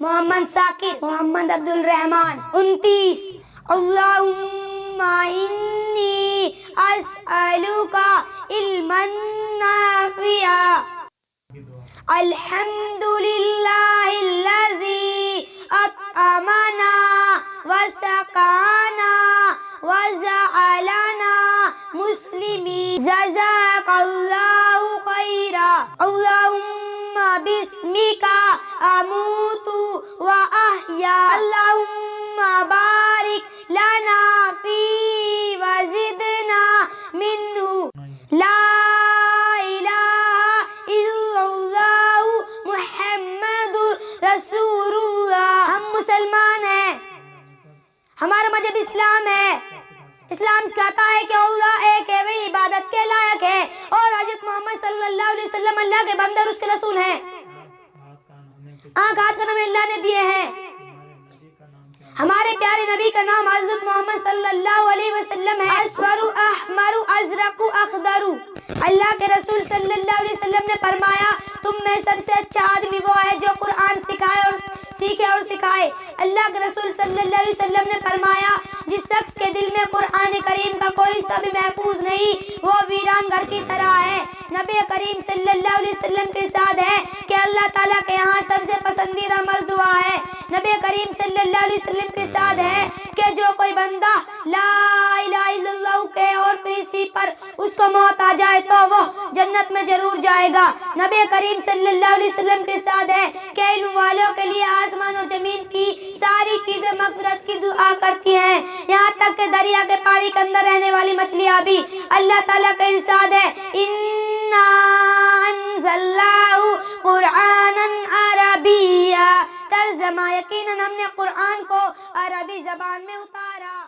محمد ثاقب، محمد عبدالرحمن۔ 29 اللہم انی اسألک علما نافعا۔ الحمدللہ الذی اطعمنا وسقانا وجعلنا مسلمین۔ جزاک اللہ خیرا۔ اللہم بسمک اموت و احیا۔ اللہم بارک لنا فی وزدنا منہ۔ لا الہ الا اللہ محمد رسول اللہ۔ ہم مسلمان ہیں، ہمارا مذہب اسلام ہے۔ اسلام سکھاتا ہے کہ اللہ ایک ہے، وہی عبادت کے لائق ہے، اور حضرت محمد صلی اللہ علیہ وسلم اللہ کے بندے اور اس کے رسول ہیں۔ آنکھ ہاتھ کا نام اللہ نے دیے ہیں۔ ہمارے پیارے نبی کا نام حضرت محمد صلی اللہ علیہ وسلم ہے۔ اصفر احمر ازرق اخضر۔ اللہ کے رسول صلی اللہ علیہ وسلم نے فرمایا تم میں سب سے اچھا آدمی وہ ہے جو قرآن سکھائے اور سیکھے اور سکھائے۔ اللہ کے رسول صلی اللہ علیہ وسلم نے فرمایا جس شخص کے دل میں قرآن کریم کا کوئی حصہ بھی محفوظ نہیں وہ ویران گھر کی طرح ہے۔ نبی کریم صلی اللہ علیہ وسلم کے ارشاد ہے کہ اللہ تعالیٰ کے یہاں سب سے پسندیدہ عمل دعا ہے۔ نبی کریم صلی اللہ علیہ وسلم کے ارشاد ہے کہ جو کوئی بندہ لا الہ الا اللہ کہے اور پھر اسی پر اس کو موت آ جائے تو وہ جنت میں ضرور جائے گا۔ نبی کریم صلی اللہ علیہ وسلم کے ارشاد ہے کہ علم والوں کے لیے آسمان اور زمین کی ساری چیزیں مغفرت کی دعا کرتی ہیں، یہاں تک کہ دریا کے پانی کے اندر رہنے والی مچھلیاں بھی۔ اللہ تعالیٰ کا ارشاد ہے اِنَّا أَنزَلْنَاهُ قُرْآنًا عَرَبِيًّا۔ ترجمہ یقیناً ہم نے قرآن کو عربی زبان میں اتارا۔